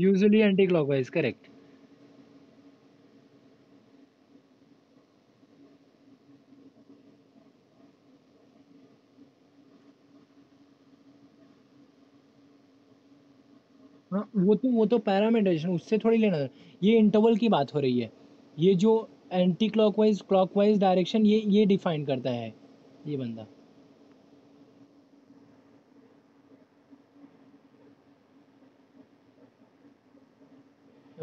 Usually anti clockwise, correct. हाँ, वो तो पैरामीटराइजेशन उससे थोड़ी लेना है। ये इंटरवल की बात हो रही है। ये जो एंटी क्लॉकवाइज क्लॉकवाइज डायरेक्शन, ये डिफाइन करता है ये बंदा।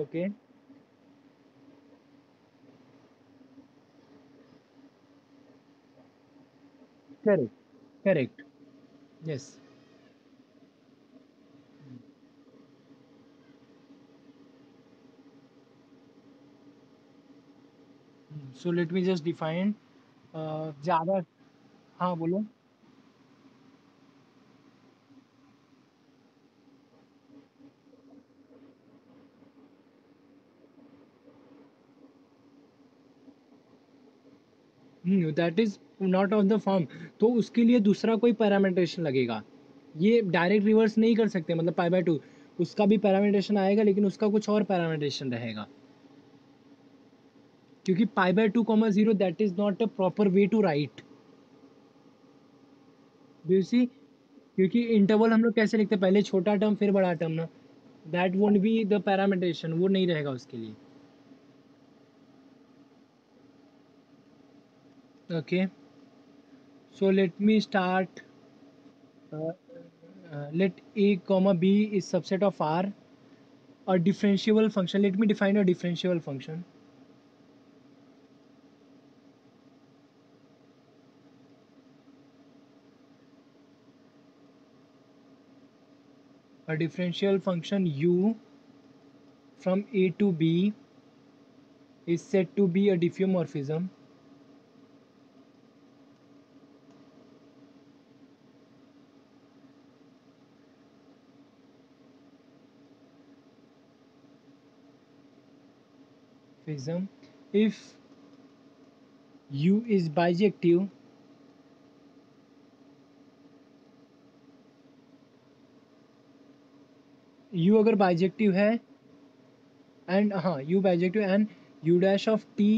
Okay, correct, correct, yes. So let me just define ज़्यादा। हाँ बोलो। That is not of the form. तो उसके लिए दूसरा कोई पैरामीटरेशन लगेगा। ये डायरेक्ट रिवर्स नहीं कर सकते, मतलब पाई बाय टू उसका भी पैरामीटरेशन आएगा, लेकिन उसका कुछ और पैरामीटरेशन रहेगा। क्योंकि pi by two comma zero that is not a proper way to write. Do you see? क्योंकि इंटरवल हम लोग कैसे लिखते हैं, पहले छोटा टर्म फिर बड़ा टर्म ना। दैट वोंट बी द पैरामीटरेशन, वो नहीं रहेगा उसके लिए। Okay, so let me start. Let a comma b is subset of R. A differentiable function. Let me define a differentiable function. A differential function u from a to b is said to be a diffeomorphism. If u is bijective, u अगर bijective है, and हाँ u bijective and u dash of t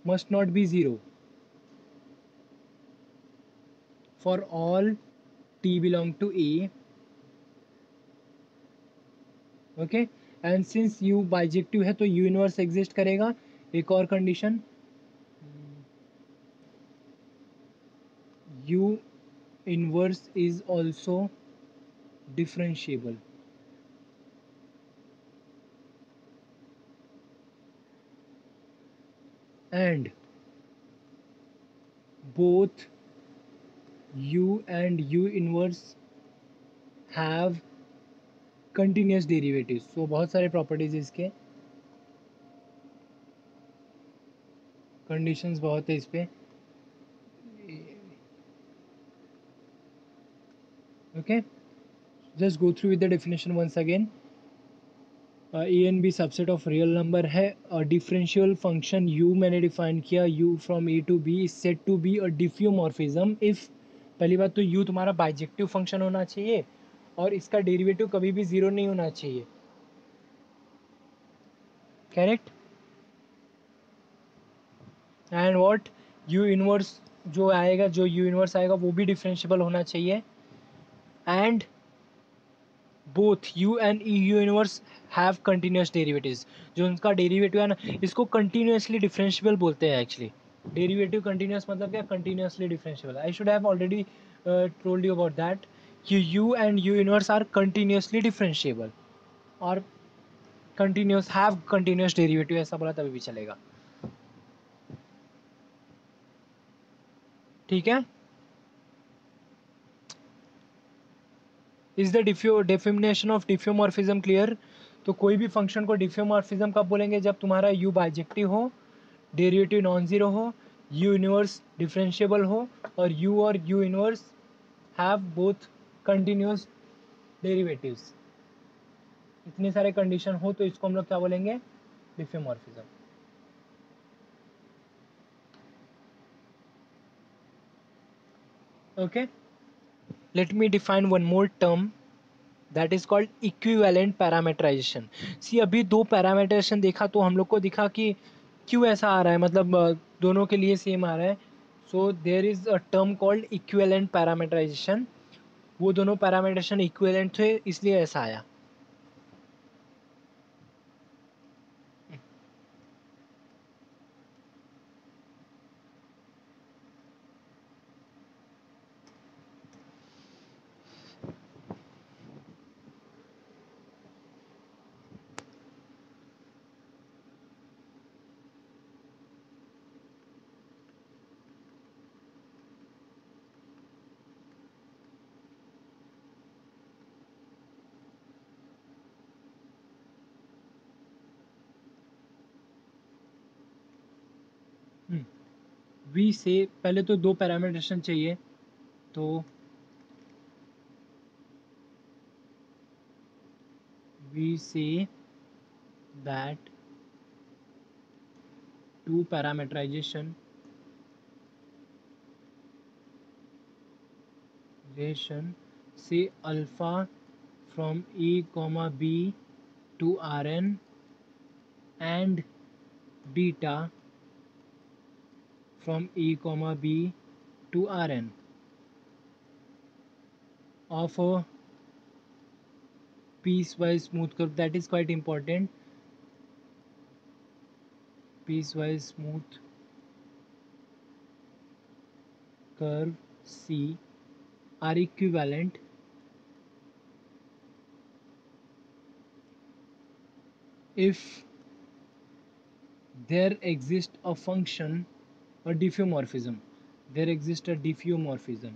must not be 0 for all t belong to a. Okay, and since u bijective है तो u inverse exist करेगा। एक और condition, u inverse is also differentiable. And both u and u inverse have continuous derivatives. So बहुत सारे properties इसके, conditions बहुत है इस पे। Okay, just go through with the definition once again. A and B subset of real number है। Differential function u मैंने define किया, u from A to B is set to be a diffeomorphism if, पहली बात तो u तुम्हारा bijective function होना चाहिए और इसका डेरिवेटिव कभी भी जीरो नहीं होना चाहिए। Correct. And what, u inverse जो आएगा, जो u इनवर्स आएगा वो भी डिफरेंशिएबल होना चाहिए। And both u and u inverse have continuous derivatives. जो उनका डेरिवेटिव है ना, इसको कंटिन्यूसली डिफरेंशिएबल बोलते हैं एक्चुअली। डेरिवेटिव कंटिन्यूस मतलब क्या, continuously differentiable. I should have already told you about that कि u and u inverse are continuously differentiable, और कंटिन्यूस हैव कंटिन्यूस डेरिवेटिव ऐसा बोला तभी भी चलेगा। ठीक है। Is the definition of diffeomorphism clear? तो कोई भी फंक्शन को डिफ्यूमॉर्फिज्म कब बोलेंगे, जब तुम्हारा u बाइजेक्टिव हो, डेरिवेटिव नॉन जीरो हो, u इनवर्स डिफरेंशिएबल हो, और u और u inverse have both continuous derivatives. इतने सारे कंडीशन हो तो इसको हम लोग क्या बोलेंगे, diffeomorphism. Okay, let me define one more term. That is called equivalent parameterisation. See अभी दो पैरामीटराइजेशन देखा तो हम लोग को दिखा कि क्यों ऐसा आ रहा है, मतलब दोनों के लिए सेम आ रहा है। So there is a term called equivalent parameterisation. वो दोनों पैरामीटराइजेशन इक्विवेलेंट थे इसलिए ऐसा आया। वी से पहले तो दो पैरामीटराइजेशन चाहिए, तो we say that two parameterisation से alpha from E comma B to Rn and beta from E comma B to Rn of a piecewise smooth curve. That is quite important. Piecewise smooth curve C are equivalent if there exists a function, a diffeomorphism. There exists a diffeomorphism.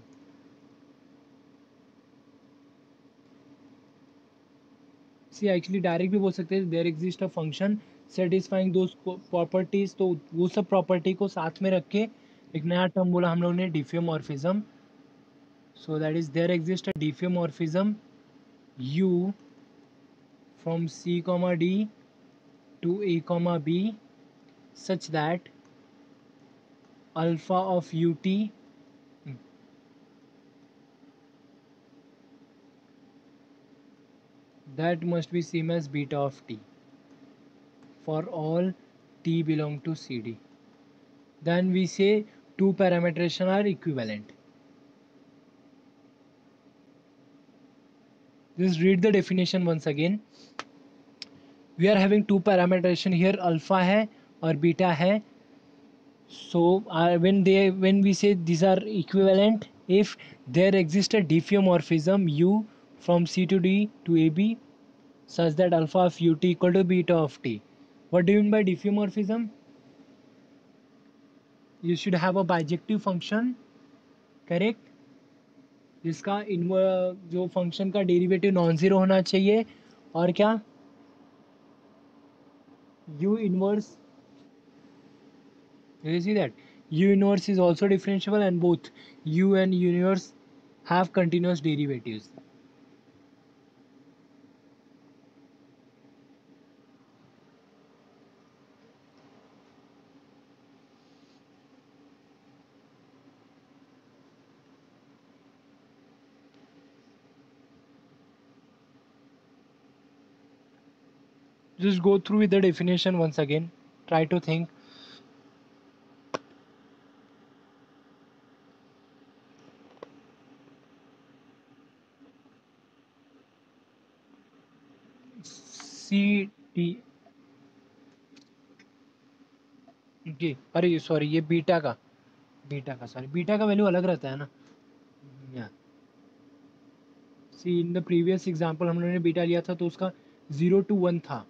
See actually direct भी बोल सकते हैं there exist a function satisfying those properties, तो वो सब property को साथ में रख के एक नया टर्म बोला हम लोग ने diffeomorphism. So that is there exist a diffeomorphism u from C comma D to A comma B such that alpha of u t that must be same as beta of t for all t belong to CD. Then we say two parametrization are equivalent. Just read the definition once again. We are having two parameterization here, alpha है और beta है. So when we say these are equivalent if there exists a diffeomorphism u from C to D to AB such that alpha of ut equal to beta of t. What do you mean by diffeomorphism? You should have a bijective function, correct, जिसका जो function का derivative non zero होना चाहिए और क्या u inverse. You see that u inverse is also differentiable and both u and u inverse have continuous derivatives. Just go through with the definition once again. Try to think. C T. जी अरे sorry ये beta का sorry beta का value अलग रहता है ना। या सी in the previous example हम लोगों ने बीटा लिया था तो उसका 0 to 1 था।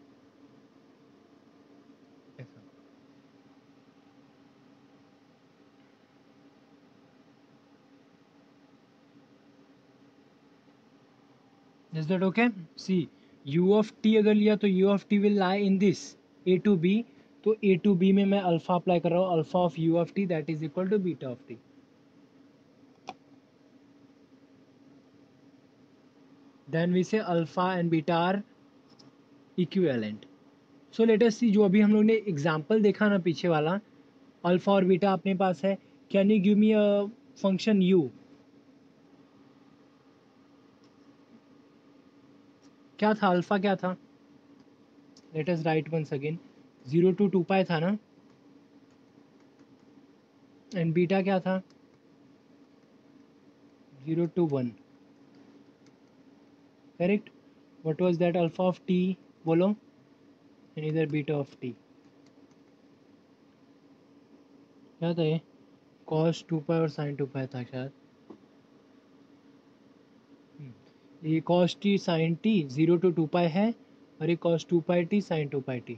Is that okay? See u of t अगर लिया तो u of t will lie in this a to b, तो a to b में मैं अल्फा अप्लाई कर रहा हूँ alpha of u of t that is equal to beta of t. Then we say alpha and beta are equivalent. So let us see जो अभी हम लोग ने एग्जाम्पल देखा ना पीछे वाला अल्फा और बीटा अपने पास है. Can you give me a function u क्या था अल्फा, क्या था, let us write once again, 0 to 2 pi था ना, एंड बीटा क्या था, 0 to 1, correct. What was that alpha of t, बोलो, एंड इधर बीटा ऑफ टी, क्या था ये, कॉस 2 पाई और साइन 2 पाई था शायद. ये cos t sine t 0 to 2 pi है, और ये cos 2 pi t sine 2 pi t.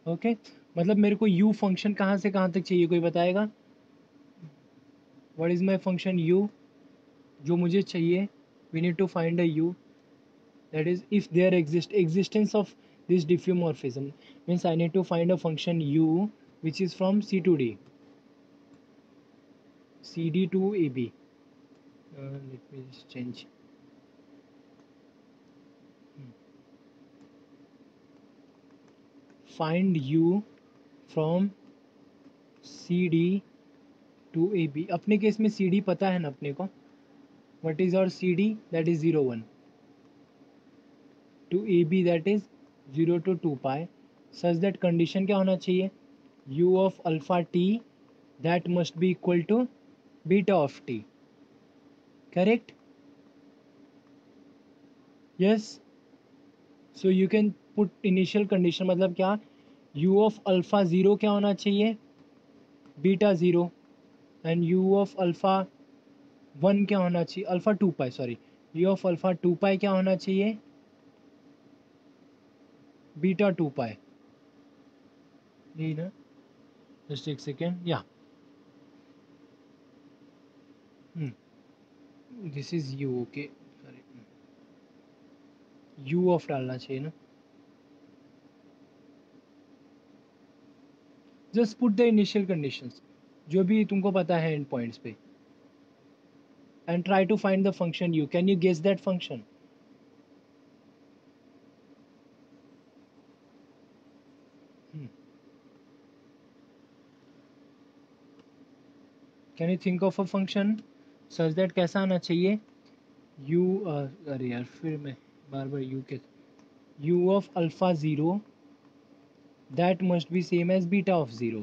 Okay मतलब मेरे को यू फंक्शन कहाँ से कहाँ तक चाहिए, कोई बताएगा. What is my function u, जो मुझे चाहिए. We need to find a u, that is if there existence of this diffeomorphism, means I need to find a function u which is from c to d, cd to ab. Let me just change. Find u from cd to ab. अपने case में cd पता है ना अपने को, what is our cd, that is 0 1, to ab that is 0 to 2 pi, such that condition क्या होना चाहिए, u of alpha t that must be equal to beta of t, correct. yes, so you can put initial condition, मतलब क्या, u of alpha 0 क्या होना चाहिए, beta 0, and u of alpha 1 क्या होना चाहिए, alpha 2 pi, sorry, u of alpha 2 पाई क्या होना चाहिए, बीटा 2 पाई. यही ना, जस्ट एक सेकेंड, या this is u, okay, sorry, u of डालना चाहिए ना. Just put the initial conditions जो भी तुमको पता है एंड पॉइंट्स पे, and try to find the function u. Can you guess that function. Can you think of a function such that, कैसा आना चाहिए, u, अरे यार फिर मैं बार बार u के, u of alpha 0 that must be same as beta of 0.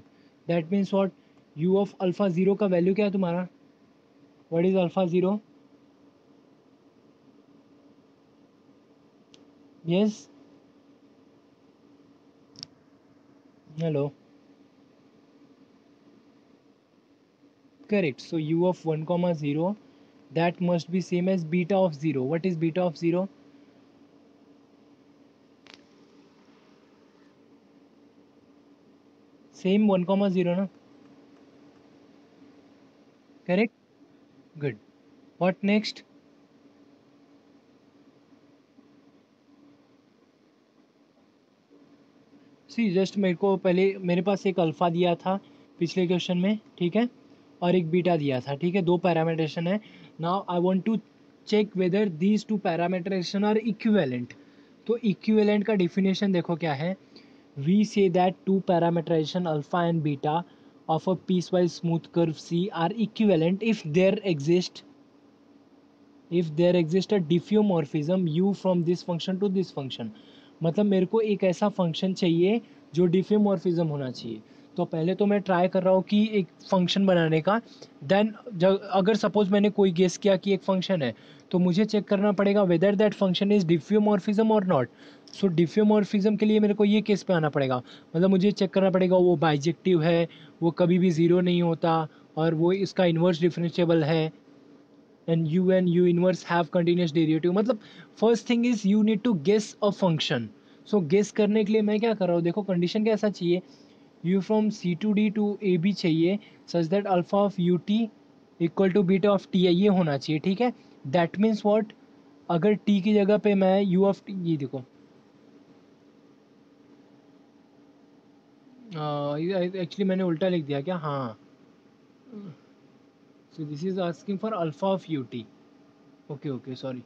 That means what, u of alpha 0 का वैल्यू क्या है तुम्हारा, what is alpha 0. Yes, hello, correct. So u of 1 comma 0 that must be same as beta of 0. What is beta of 0? Same 1 comma 0 ना, correct. Good. What next? See just मेरे को पहले, मेरे पास एक अल्फ़ा दिया था पिछले क्वेश्चन में, ठीक है, और एक बीटा दिया था, ठीक है, दो पैरामीटरेशन है. Now I want to check whether these two parametrisation are equivalent. तो इक्विवेलेंट का डिफिनेशन देखो क्या है, we say that two parameterisation alpha and beta of a piecewise smooth curve C are equivalent if there exists a diffeomorphism u from this function to this function. मतलब मेरे को एक ऐसा फंक्शन चाहिए जो डिफियोमॉर्फिज्म होना चाहिए. तो पहले तो मैं ट्राई कर रहा हूँ कि एक फंक्शन बनाने का, देन जब अगर सपोज मैंने कोई गेस किया कि एक फंक्शन है, तो मुझे चेक करना पड़ेगा वेदर दैट फंक्शन इज डिफियोमॉर्फिज्म और नॉट. सो डिफियोमॉर्फिज्म के लिए मेरे को ये केस पे आना पड़ेगा, मतलब मुझे चेक करना पड़ेगा वो बाइजेक्टिव है, वो कभी भी ज़ीरो नहीं होता, और वो इसका इन्वर्स डिफरेंशिएबल है, and u inverse have continuous derivative. मतलब first thing is you need to guess a function. So guess करने के लिए मैं क्या कर रहा हूँ, देखो कंडीशन कैसा चाहिए, u from c to d to a b चाहिए, such that alpha of u t equal to beta of t है, ये होना चाहिए, ठीक है. दैट मीन्स व्हाट, अगर t की जगह पे मैं u ऑफ t, ये देखो, एक्चुअली मैंने उल्टा लिख दिया क्या, हाँ. So this is asking for alpha of u t. Okay okay, sorry,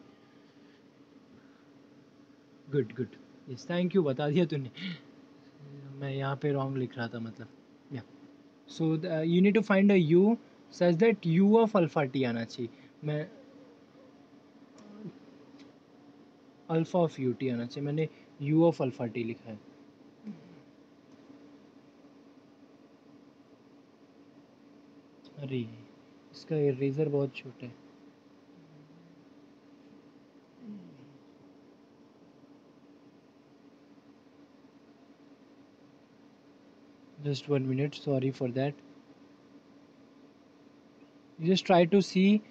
good good. Yes, thank you, बता दिया तूने। मैं यहाँ पे रॉन्ग लिख रहा था मतलब। या so you need to find a u such that u of alpha t आना चाहिए। मैं अल्फा ऑफ यू टी आना चाहिए, मैंने यू ऑफ अल्फा टी लिखा है। अरे इसका इरेजर बहुत छोटा है। Just 1 minute, sorry for that. You just try to see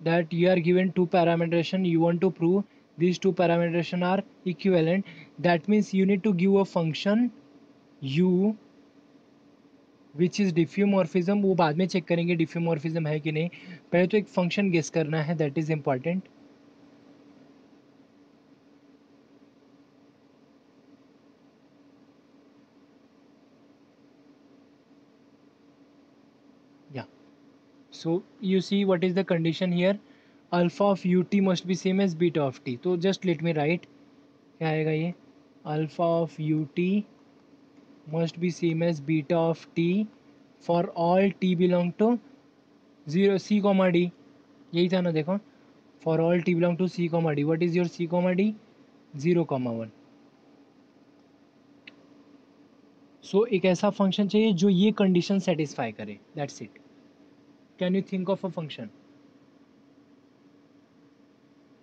that you are given two parameteration, you want to prove these two parameteration are equivalent. That means you need to give a function u which is diffeomorphism. वो बाद में check करेंगे diffeomorphism है कि नहीं, पहले तो एक फंक्शन गेस करना है, that is important. Yeah, so you see what is the condition here, alpha of ut must be same as beta of t. तो just let me write, क्या आएगा ये, alpha of ut must be same as beta of t for all t belong to 0 c comma d. यही था ना, देखो, for all t belong to c comma d. what is your c comma d? 0 comma 1. सो एक ऐसा function चाहिए जो ये condition satisfy करे, that's it. Can you think of a function?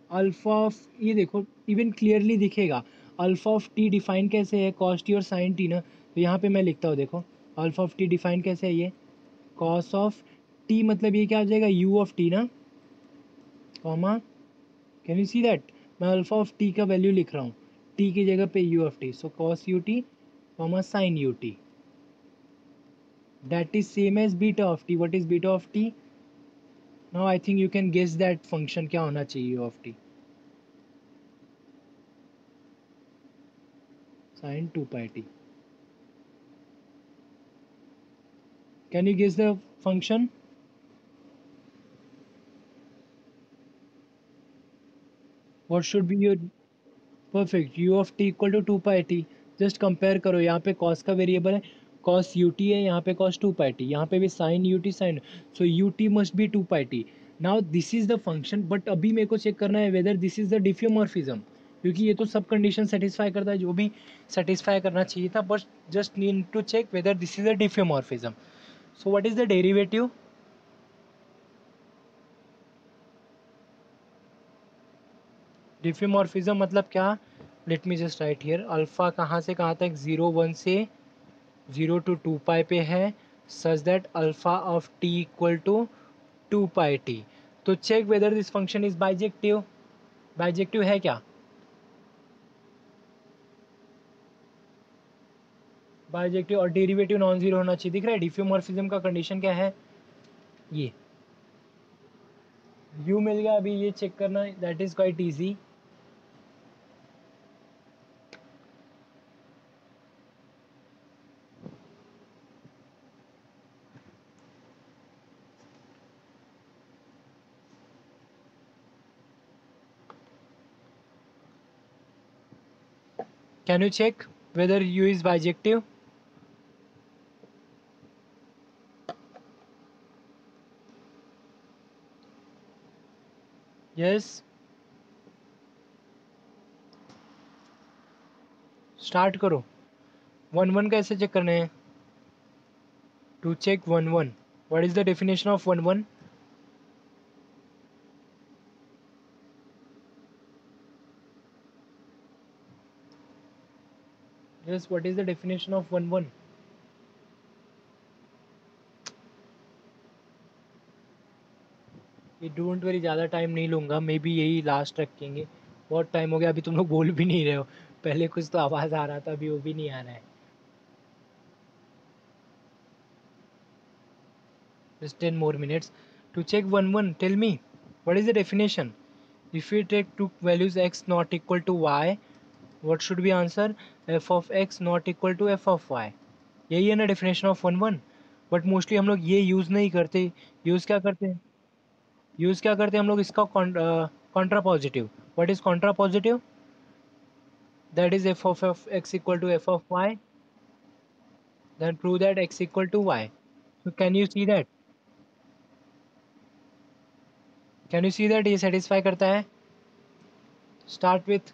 Alpha of, ये देखो इवन क्लियरली दिखेगा, अल्फा ऑफ टी डिफाइन कैसे है, कॉस टी और साइन टी ना. तो यहाँ पे मैं लिखता हूँ, देखो अल्फा ऑफ टी डिफाइन कैसे है, ये कॉस ऑफ टी, मतलब ये क्या आ जाएगा, यू ऑफ टी ना, comma, can you see that, मैं अल्फा ऑफ टी का वैल्यू लिख रहा हूँ, टी की जगह पे u of t, so cos u t comma sine u t, that is same as beta of t. What is beta of t? Now I think you can guess that function क्या होना चाहिए u of t, sine 2 pi t. Can you guess the function? What should be your, perfect, u of T equal to 2 pi t. Just compare करो, यहाँ पे cos का variable है, cos u T है, यहाँ पे कॉस 2 पाई टी, यहाँ पे भी sine u t sine, so u t must be 2 pi t. Now this is the function, but अभी मेरे को चेक करना है whether this is the diffeomorphism, क्योंकि ये तो सब कंडीशन सेटिस्फाई करता है जो भी सेटिस्फाई करना चाहिए था, but just need to check whether this is the diffeomorphism. So what is the derivative? Diffeomorphism मतलब क्या, let me just write here, alpha कहाँ से कहाँ तक, 0 1 से 0 to 2 पाई पे है, such that alpha of T equal to 2 pi T. तो check whether this function is bijective. Bijective है क्या? बाइजेक्टिव और डेरिवेटिव नॉन जीरो होना चाहिए, दिख रहा है. डिफ्यूमॉर्फिज्म का कंडीशन क्या है, ये यू मिल गया, अभी ये चेक करना, that is quite easy. Can you check whether u is bijective? Yes, start करो. 1 1 कैसे चेक करने हैं? To check 1 1, what is the definition of 1 1? Yes, what is the definition of 1 1? ये डोंट वरी, ज़्यादा टाइम नहीं लूँगा, मे बी यही लास्ट रखेंगे. बहुत टाइम हो गया, अभी तुम लोग बोल भी नहीं रहे हो. पहले कुछ तो आवाज़ आ रहा था, अभी वो भी नहीं आ रहा है. Just 10 more minutes to check 1 1. Tell me, what is the definition? If we take two values x not equal to y, what should be answer? F of x not equal to f of y. यही है ना definition of 1 1. But mostly हम लोग ये use नहीं करते. Use क्या करते हैं, यूज़ क्या करते हैं हम लोग, इसका Contra positive. What is Contra positive? that is f of x equal to f of y, then prove that x equal to y. So can you see that? Can you see that ये satisfy करता है? Start with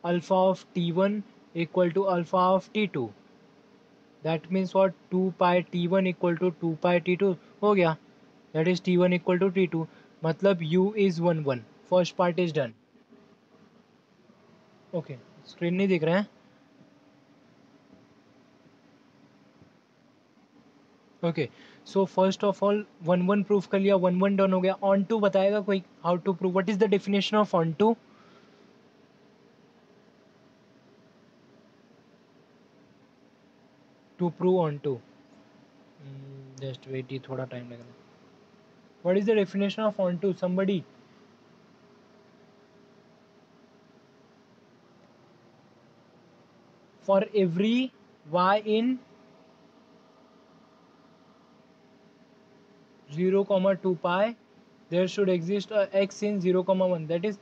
alpha of t1 equal to alpha of t2. That means what? 2 pi t1 equal to 2 pi t2 हो गया. That is t1 equal to t2. मतलब u is 1 1. First part is done. Okay. Screen नहीं दिख रहा है. Okay so first of all 1 1 proof कर लिया, 1 1 done हो गया. ऑन टू बताएगा कोई how to prove? What is the definition of onto? To prove onto, just wait, ये थोड़ा टाइम लगेगा. What is the definition of onto? Somebody. For every y in 0, 2 pi there should exist a x in 0, 1. That is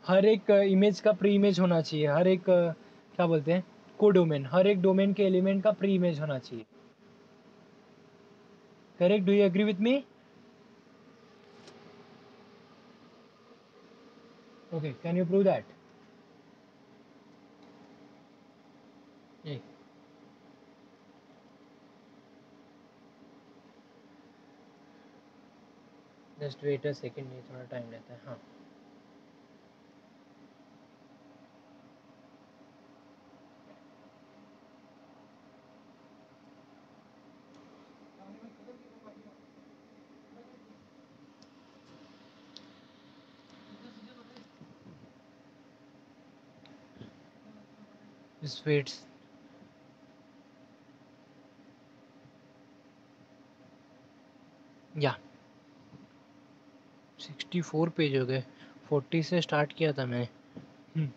हर एक image का pre image होना चाहिए. हर एक क्या बोलते हैं, को डोमेन, हर एक डोमेन के एलिमेंट का प्री इमेज होना चाहिए. Correct? Do you agree with me? Okay, can you prove that? Just wait a second, ये थोड़ा टाइम लेता है. हाँ, just wait. या 64 पेज हो गए, 40 से स्टार्ट किया था मैंने.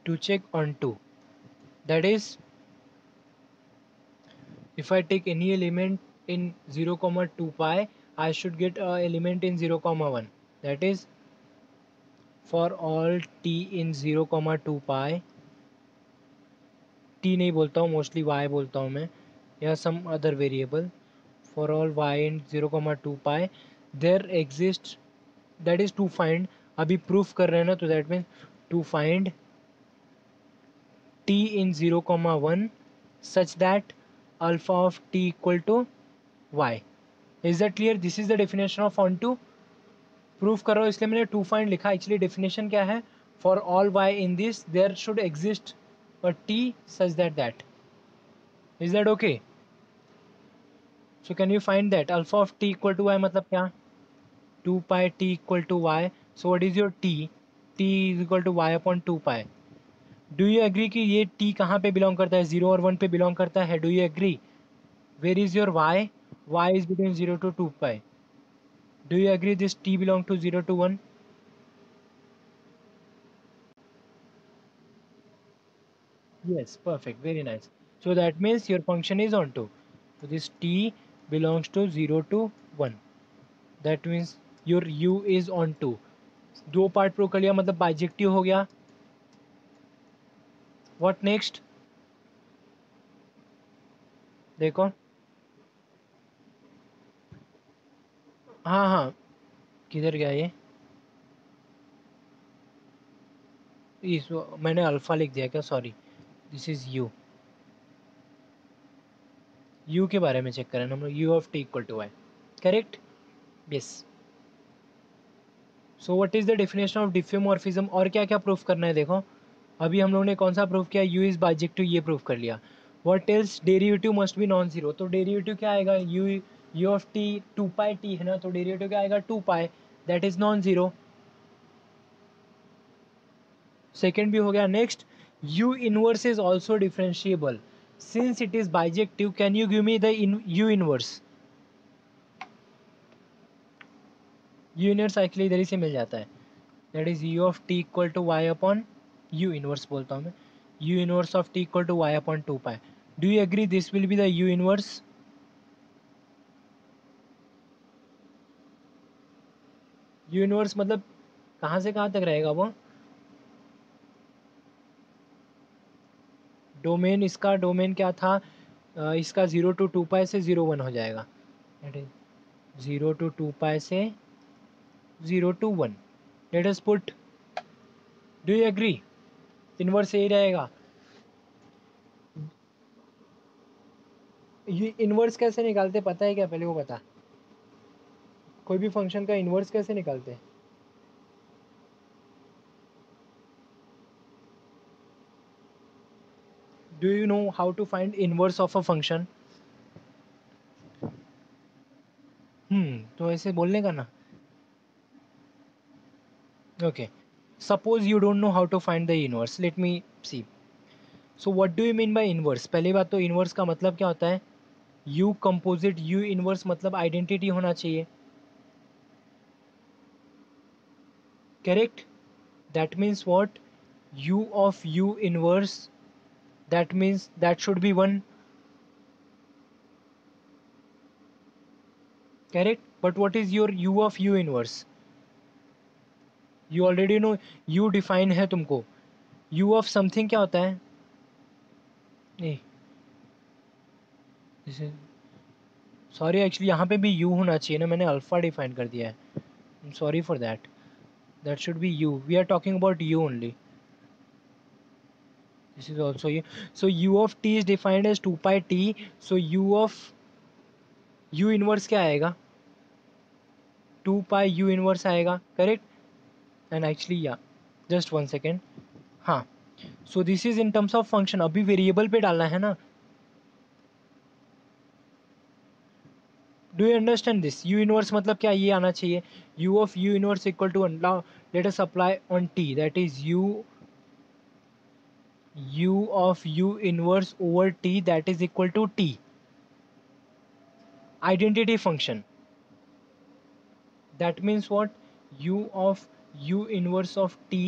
To check onto, that is if I take any element in 0, 2 pi, I should get a element in 0, 1. That is for all t in 0, 2 pi. t नहीं बोलता हूँ, मोस्टली y बोलता हूँ मैं, या some other variable. For all y in 0, 2 pi there exists, that is to find. अभी proof कर रहे हैं ना, तो that means to find t in 0, 1 such that alpha of t equal to y. Is that clear? This is the definition of onto. Proof कर रहा हूँ इसलिए मैंने टू फाइंड लिखा. एक्चुअली डेफिनेशन क्या है? For all y in this there should exist a t such that. Is that okay? So can you find that alpha of T equal to y मतलब क्या? 2 pi t equal to y. So what is your t? T is equal to y upon 2 pi. Do you agree कि ये T कहाँ पे belong करता है? 0 और 1 पे बिलोंग करता है. Do you agree? Where is your y? Y is between 0 to 2 pi. Do you agree this t belong to 0 to 1? Yes, perfect. Very nice. So that means your function is onto. So this t belongs to 0 to 1. That means your u is onto. दो part prove कर लिया, मतलब bijective हो गया. What next? देखो, हाँ हाँ, किधर गया ये? इस मैंने अल्फा लिख दिया क्या? Sorry, this is u. U के बारे में चेक करें हम लोग. U of T equal to y. Correct? Yes. So what is the definition of diffeomorphism? और क्या क्या प्रूफ करना है? देखो, अभी हम लोगों ने कौन सा प्रूफ किया? यू इज बाइजेक्टिव, ये प्रूफ कर लिया. What else? Derivative must be non zero. तो डेरिवेटिव क्या आएगा? U of t 2 pi t है ना, तो डेरिवेटिव क्या आएगा? 2 pi. That is non zero. Second भी हो गया. Next, u inverse is also differentiable. Since it is bijective, can you give me the u inverse? U inverse actually इधर ही से मिल जाता है. That is u of T equal to y upon, u inverse बोलता हूँ मैं, u inverse of T equal to y upon 2 pi. Do you agree this will be the u inverse? U inverse मतलब कहाँ से कहाँ तक रहेगा वो? डोमेन, इसका डोमेन क्या था, इसका 0 to 2 पाई से 0 1 हो जाएगा, दैट इज 0 to 2 पाई से 0 to 1. Let us put, do you agree, inverse यही रहेगा. ये इनवर्स कैसे निकालते पता है क्या, पहले वो बता. कोई भी फंक्शन का इनवर्स कैसे निकालते हैं. Do you know how to find inverse of a function. तो ऐसे बोलने का ना. Okay, suppose you don't know how to find the inverse, let me see. So what do you mean by inverse. पहली बात तो इनवर्स का मतलब क्या होता है, यू कंपोजिट यू इनवर्स मतलब आइडेंटिटी होना चाहिए. Correct. That means what, u of u inverse, that means that should be 1. Correct. But what is your u of u inverse. You already know, u define है तुमको. u of something क्या होता है. नहीं, sorry actually यहाँ पे भी u होना चाहिए ना, मैंने अल्फा डिफाइन कर दिया है. Sorry for that. That should be u. We are talking about u only. This is also u. So u of t is defined as 2 pi t. So u of u inverse क्या आएगा, 2 pi u inverse आएगा. Correct. And actually या, just 1 second. हाँ, so this is in terms of function. अभी variable पे डालना है ना. Do you understand this. U inverse मतलब क्या, ये आना चाहिए. U of u inverse equal to 1. Now let us apply on t, that is u of u inverse over t, that is equal to t. Identity function. That means what, u of u inverse of t,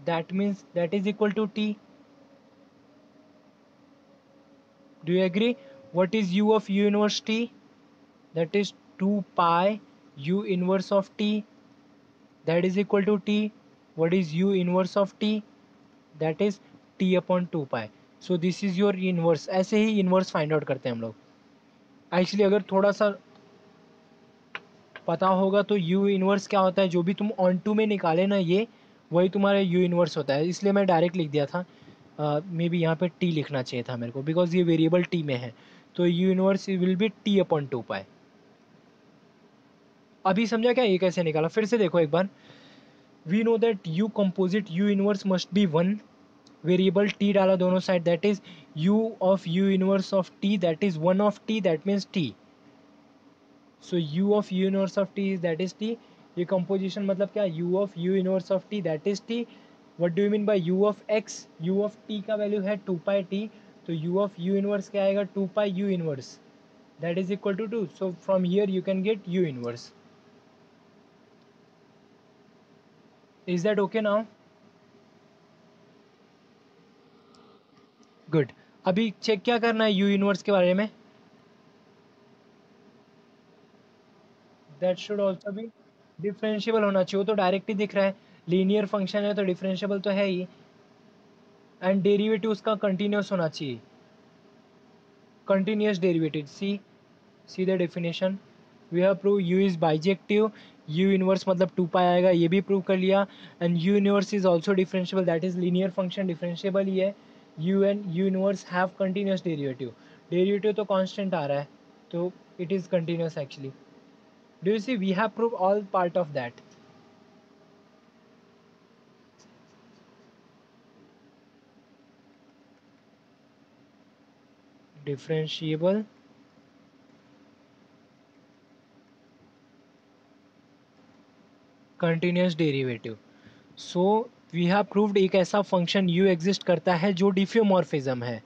that means that is equal to t. Do you agree. What is u of u inverse t, that is 2 pi u inverse of t, that is equal to t. What is u inverse of t, that is t upon 2 pi. So this is your inverse. ऐसे ही inverse find out करते हैं हम लोग. Actually अगर थोड़ा सा पता होगा तो यू इनवर्स क्या होता है, जो भी तुम ऑन टू में निकाले ना ये, वही तुम्हारा यू इनवर्स होता है. इसलिए मैं डायरेक्ट लिख दिया था. मे बी यहाँ पे टी लिखना चाहिए था मेरे को, बिकॉज ये वेरिएबल टी में है. तो you inverse will be T upon 2 पाई. अभी समझा क्या ये कैसे निकाला, फिर से देखो एक बार. We know that u composite u inverse must be 1. Variable t डाला दोनों side, that is u of u inverse of t, that is 1 of t, that means t. So u of u inverse of t is that is t. ये composition मतलब क्या, u of u inverse of t that is t. what do you mean by u of x. u of t का value है 2 pi t, तो u of u inverse क्या आएगा, 2 pi u inverse, that is equal to 2. so from here you can get u inverse. is that okay now. good. अभी check क्या करना है u inverse के बारे में. That should also be differentiable होना चाहिए. वो तो डायरेक्ट ही दिख रहा है, लीनियर फंक्शन है तो डिफरेंशियबल तो है ही. एंड डेरिवेटिव उसका कंटिन्यूस होना चाहिए. Continuous derivative. See the definition. We have prove u is bijective. U inverse मतलब 2 पाई आएगा, ये भी प्रूव कर लिया. And u inverse is also differentiable, that is linear function differentiable ही है. U and u inverse have continuous derivative. Derivative तो constant आ रहा है, तो it is continuous actually. Do you see, we have prove all part of that. Differentiable continuous derivative. So we have proved एक ऐसा function u exist करता है जो डिफ्यूमॉर्फिज्म है.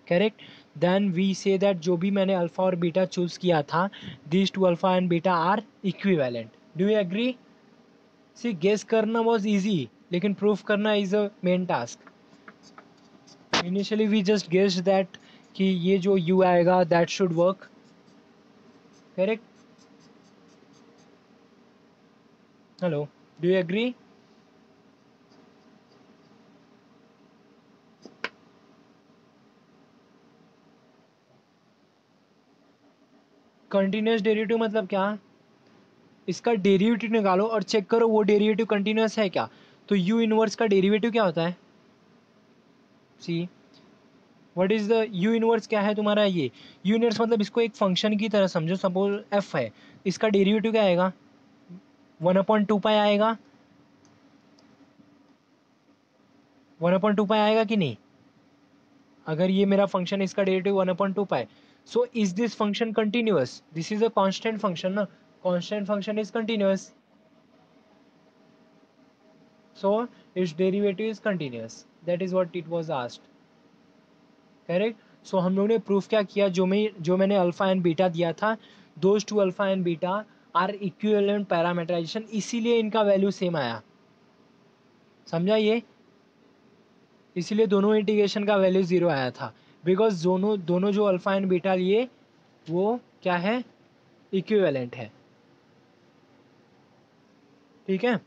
Correct. Then we say that जो भी मैंने अल्फा और बीटा चूज किया था, this two alpha and beta are equivalent. Do you agree. See guess करना वॉज ईजी, लेकिन प्रूफ करना is a main task. Initially we just guessed that कि ये जो u आएगा that should work. Correct. Hello, do you agree. Continuous derivative मतलब क्या? इसका डेरिवेटिव निकालो और चेक करो वो डेरिवेटिव कंटिन्यूस है क्या। तो यू इनवर्स का डेरिवेटिव क्या होता है? See what is the u inverse, क्या है तुम्हारा ये यू इनवर्स मतलब इसको एक फंक्शन की तरह समझो। सपोज एफ है, इसका डेरिवेटिव क्या आएगा? 1/2 पाई आएगा। 1/2 पाई आएगा कि नहीं? अगर ये मेरा फंक्शन, इसका derivative 1/2 pi, so is this function continuous? This is a constant function ना, constant function is continuous, so its derivative is continuous. That is what it was asked. Correct. So हम लोगों ने प्रूफ क्या किया, जो मैंने alpha and beta दिया था, those two alpha and beta are equivalent parameterisation, इसीलिए इनका वैल्यू सेम आया। समझा ये? इसीलिए दोनों इंटीग्रेशन का वैल्यू 0 आया था, बिकॉज दोनों दोनों जो अल्फा एंड बीटा लिए वो क्या है? इक्विवेलेंट है। ठीक है।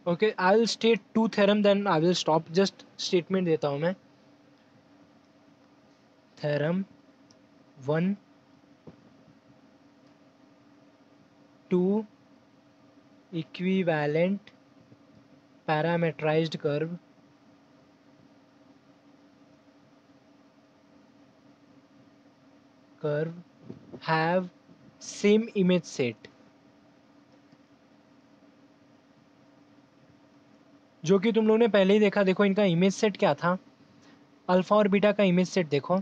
Okay, I will state 2 theorem then I will stop. Just statement देता हूँ मैं। Theorem 1, 2 equivalent parameterized curve have same image set। जो कि तुम लोगों ने पहले ही देखा। देखो इनका इमेज सेट क्या था, अल्फा और बीटा का इमेज सेट देखो।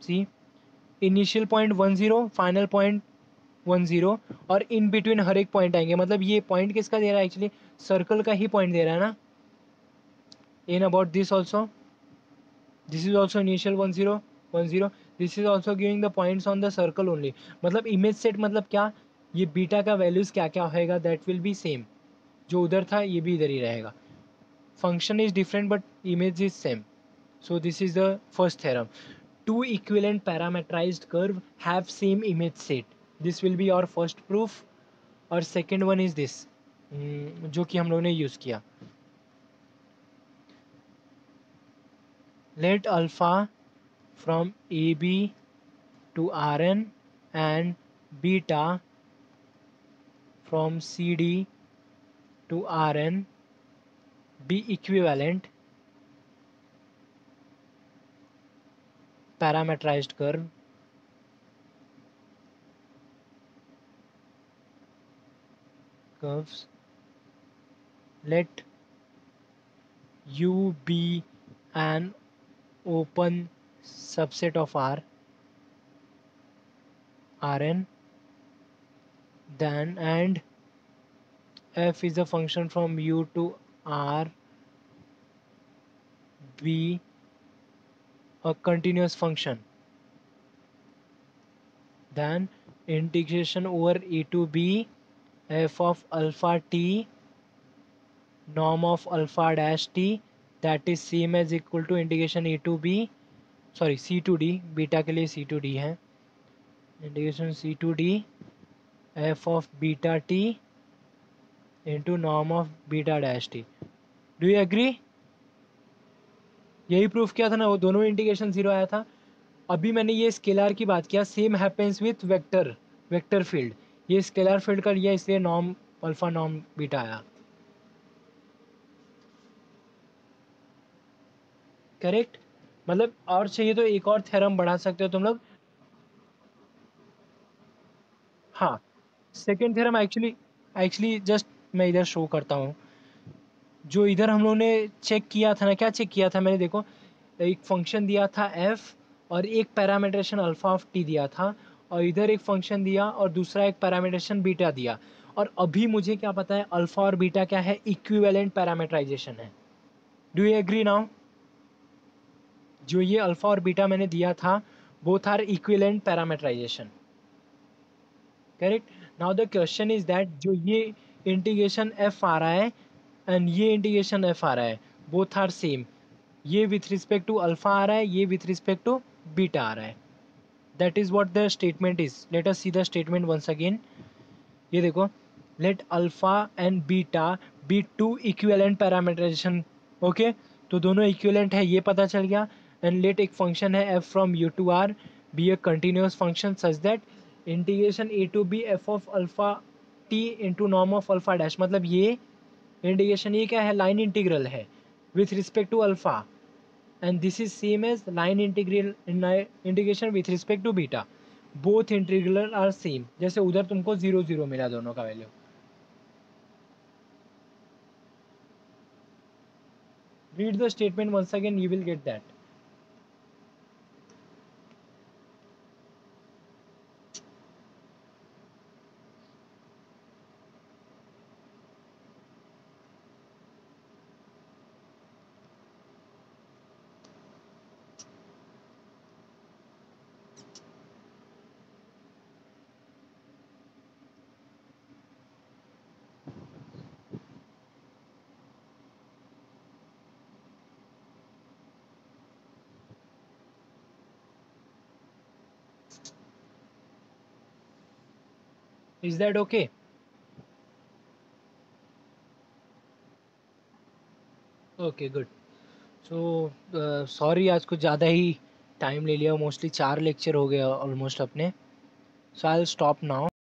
सी, इनिशियल पॉइंट 10, फाइनल पॉइंट 10, और इन बिटवीन हर एक पॉइंट आएंगे। मतलब ये पॉइंट किसका दे रहा है? एक्चुअली सर्कल का ही पॉइंट दे रहा है ना। In about this also, this is also initial 10, this is also giving the points on the circle only. मतलब इमेज सेट मतलब क्या? ये बीटा का वैल्यूज क्या क्या होएगा, दैट विल बी सेम। जो उधर था ये भी इधर ही रहेगा। Function is different but image is same. So this is the first theorem. Two equivalent parameterized curve have same image set. This will be our first proof. और second one is this, जो कि हम लोगों ने use किया। Let alpha from AB to Rn and beta from CD to Rn be equivalent parameterized curves. Let U be an open subset of Rn, then and f is a function from U to R be a continuous function, then integration over e to b f of alpha t norm of alpha dash t, that is same as equal to integration e to b, sorry c to d, beta के लिए c to d है, integration c to d f of beta t into norm of beta dash t. Do you agree? यही proof किया था ना, वो दोनों integration 0 आया था। अभी मैंने ये स्केलर की बात किया, same happens with vector, vector field. ये स्केलर फील्ड का लिया इसलिए नॉर्म अल्फा नॉर्म बीटा आया। करेक्ट। मतलब और चाहिए तो एक और थ्योरम बढ़ा सकते हो तुम लोग। हाँ, सेकेंड थ्योरम एक्चुअली, जस्ट मैं इधर शो करता हूँ। जो इधर हम लोगों ने चेक किया था ना, क्या चेक किया था मैंने, देखो एक फंक्शन दिया था एफ और एक पैरामीटरेशन अल्फा ऑफ टी दिया था, और इधर एक फंक्शन दिया और दूसरा एक पैरामीटरेशन बीटा दिया। और अभी मुझे क्या पता है, अल्फा और बीटा क्या है? इक्विवेलेंट पैरामीटराइजेशन है। Do you agree now? जो ये अल्फा और बीटा मैंने दिया था, both are equivalent parameterisation. Correct. Now the question is that जो ये इंटीग्रेशन एफ आ रहा है एंड ये इंटीग्रेशन एफ आ रहा है, बोथ आर सेम। ये विथ रिस्पेक्ट टू अल्फा आ रहा है, ये विथ रिस्पेक्ट टू बीटा आ रहा है। That is what the statement is. Let us see the statement once again. ये देखो, let alpha and beta be two equivalent parametrization okay, तो दोनों इक्विवेलेंट है ये पता चल गया। एंड लेट एक फंक्शन है F from U to R be a continuous function such that integration A to B F of alpha T into norm of alpha dash, मतलब ये इंटीग्रेशन ये क्या है, लाइन इंटीग्रल है with respect to alpha, and this is same as line integral integration with respect to beta, both integral are same, जैसे उधर तुमको 0 0 मिला दोनों का value. Read the statement once again, you will get that. Is that okay? Okay, good. So sorry आज कुछ ज़्यादा ही time ले लिया, मोस्टली 4 लेक्चर हो गया ऑलमोस्ट अपने, so I'll stop now.